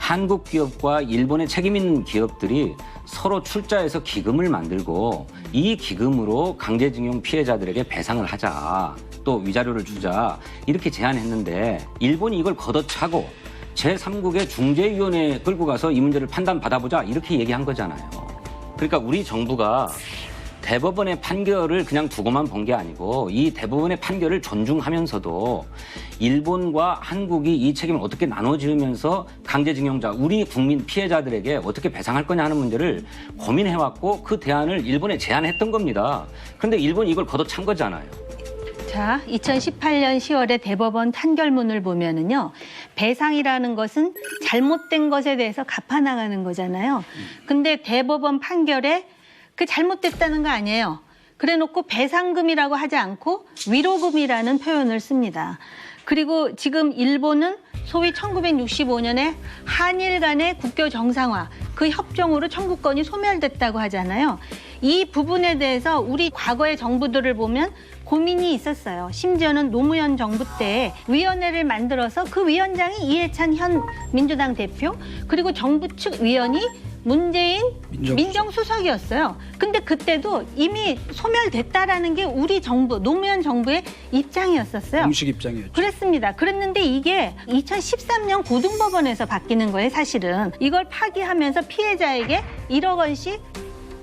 한국 기업과 일본의 책임 있는 기업들이 서로 출자해서 기금을 만들고 이 기금으로 강제징용 피해자들에게 배상을 하자, 또 위자료를 주자 이렇게 제안했는데 일본이 이걸 걷어차고 제3국의 중재위원회에 끌고 가서 이 문제를 판단받아보자 이렇게 얘기한 거잖아요. 그러니까 우리 정부가 대법원의 판결을 그냥 두고만 본 게 아니고 이 대법원의 판결을 존중하면서도 일본과 한국이 이 책임을 어떻게 나눠지으면서 강제징용자, 우리 국민 피해자들에게 어떻게 배상할 거냐 하는 문제를 고민해왔고 그 대안을 일본에 제안했던 겁니다. 그런데 일본이 이걸 걷어찬 거잖아요. 자, 2018년 10월에 대법원 판결문을 보면은요, 배상이라는 것은 잘못된 것에 대해서 갚아나가는 거잖아요. 근데 대법원 판결에 그 잘못됐다는 거 아니에요. 그래놓고 배상금이라고 하지 않고 위로금이라는 표현을 씁니다. 그리고 지금 일본은 소위 1965년에 한일 간의 국교 정상화, 그 협정으로 청구권이 소멸됐다고 하잖아요. 이 부분에 대해서 우리 과거의 정부들을 보면 고민이 있었어요. 심지어는 노무현 정부 때 위원회를 만들어서 그 위원장이 이해찬 현 민주당 대표, 그리고 정부 측 위원이 문재인 민정수석이었어요. 근데 그때도 이미 소멸됐다라는 게 우리 정부, 노무현 정부의 입장이었었어요. 공식 입장이었죠. 그랬습니다. 그랬는데 이게 2013년 고등법원에서 바뀌는 거예요, 사실은. 이걸 파기하면서 피해자에게 1억 원씩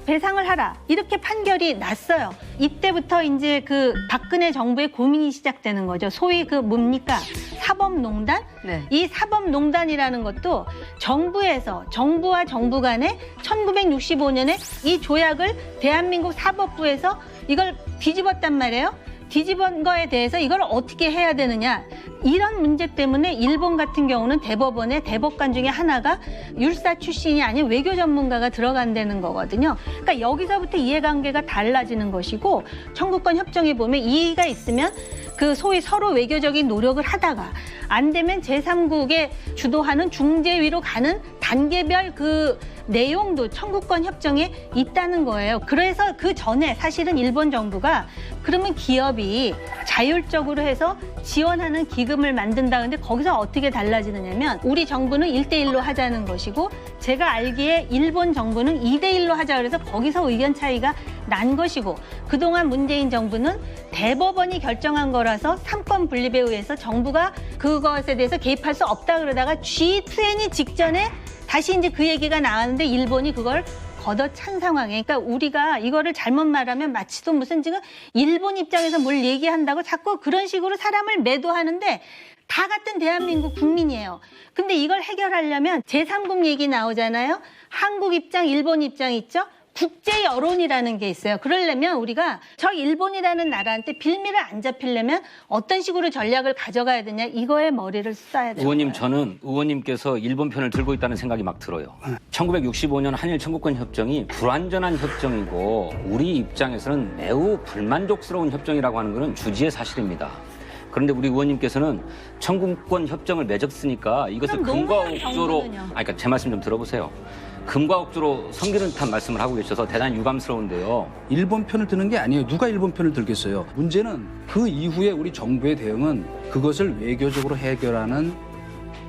배상을 하라, 이렇게 판결이 났어요. 이때부터 이제 그 박근혜 정부의 고민이 시작되는 거죠. 소위 그 뭡니까? 사법농단? 네. 이 사법농단이라는 것도 정부와 정부 간에 1965년에 이 조약을 대한민국 사법부에서 이걸 뒤집었단 말이에요. 뒤집은 거에 대해서 이걸 어떻게 해야 되느냐, 이런 문제 때문에 일본 같은 경우는 대법원에 대법관 중에 하나가 율사 출신이 아닌 외교 전문가가 들어간다는 거거든요. 그러니까 여기서부터 이해관계가 달라지는 것이고, 청구권 협정에 보면 이의가 있으면 그 소위 서로 외교적인 노력을 하다가 안 되면 제3국에 주도하는 중재위로 가는 단계별 그 내용도 청구권 협정에 있다는 거예요. 그래서 그 전에 사실은 일본 정부가 그러면 기업이 자율적으로 해서 지원하는 기금을 만든다는데 거기서 어떻게 달라지느냐면 우리 정부는 1대1로 하자는 것이고 제가 알기에 일본 정부는 2대1로 하자 그래서 거기서 의견 차이가 난 것이고, 그동안 문재인 정부는 대법원이 결정한 거라서 삼권 분립에 의해서 정부가 그것에 대해서 개입할 수 없다 그러다가 G20 직전에 다시 이제 그 얘기가 나왔는데 일본이 그걸 걷어찬 상황에, 그러니까 우리가 이거를 잘못 말하면 마치 또 무슨 지금 일본 입장에서 뭘 얘기한다고 자꾸 그런 식으로 사람을 매도하는데 다 같은 대한민국 국민이에요. 근데 이걸 해결하려면 제3국 얘기 나오잖아요. 한국 입장, 일본 입장 있죠. 국제 여론이라는 게 있어요. 그러려면 우리가 저 일본이라는 나라한테 빌미를 안 잡히려면 어떤 식으로 전략을 가져가야 되냐, 이거에 머리를 써야 돼요. 의원님, 저는 의원님께서 일본 편을 들고 있다는 생각이 막 들어요. 1965년 한일 청구권 협정이 불완전한 협정이고 우리 입장에서는 매우 불만족스러운 협정이라고 하는 것은 주지의 사실입니다. 그런데 우리 의원님께서는 청구권 협정을 맺었으니까 이것을 금과 옥조로, 그러니까 제 말씀 좀 들어보세요. 금과 옥조로 섬기는 듯한 말씀을 하고 계셔서 대단히 유감스러운데요. 일본 편을 드는 게 아니에요. 누가 일본 편을 들겠어요. 문제는 그 이후에 우리 정부의 대응은 그것을 외교적으로 해결하는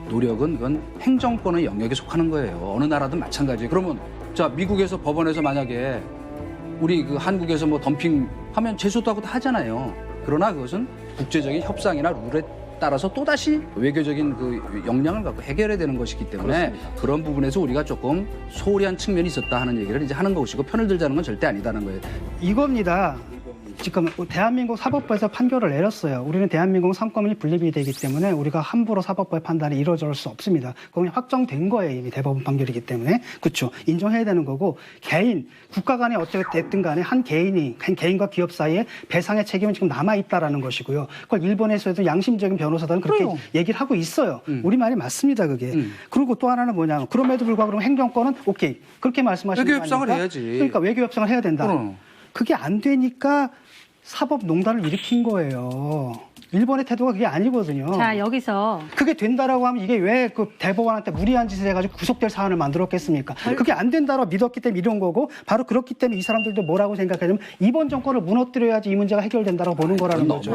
노력은 그건 행정권의 영역에 속하는 거예요. 어느 나라든 마찬가지예요. 그러면 자, 미국에서 법원에서 만약에 우리 그 한국에서 뭐 덤핑하면 제소도 하고 다 하잖아요. 그러나 그것은 국제적인 협상이나 룰에 따라서 또다시 외교적인 그 역량을 갖고 해결해야 되는 것이기 때문에 그렇습니다. 그런 부분에서 우리가 조금 소홀한 측면이 있었다 하는 얘기를 이제 하는 것이고, 편을 들자는 건 절대 아니다는 거예요. 이겁니다. 지금 대한민국 사법부에서 판결을 내렸어요. 우리는 대한민국 삼권이 분립이 되기 때문에 우리가 함부로 사법부의 판단이 이루어질 수 없습니다. 그건 확정된 거예요. 이미 대법원 판결이기 때문에. 그렇죠. 인정해야 되는 거고, 개인, 국가 간에 어떻게 됐든 간에 한 개인과 기업 사이에 배상의 책임은 지금 남아있다라는 것이고요. 그걸 일본에서도 양심적인 변호사들은 그렇게 그래요. 얘기를 하고 있어요. 우리 말이 맞습니다, 그게. 그리고 또 하나는 뭐냐면, 그럼에도 불구하고 그럼 행정권은 오케이. 그렇게 말씀하시는 거 외교 협상을 아닙니까? 해야지. 그러니까 외교 협상을 해야 된다. 그게 안 되니까 사법농단을 일으킨 거예요. 일본의 태도가 그게 아니거든요. 자, 여기서 그게 된다라고 하면 이게 왜 그 대법원한테 무리한 짓을 해가지고 구속될 사안을 만들었겠습니까? 그게 안 된다라고 믿었기 때문에 이런 거고, 바로 그렇기 때문에 이 사람들도 뭐라고 생각하냐면 이번 정권을 무너뜨려야지 이 문제가 해결된다라고 보는 거라는 거죠.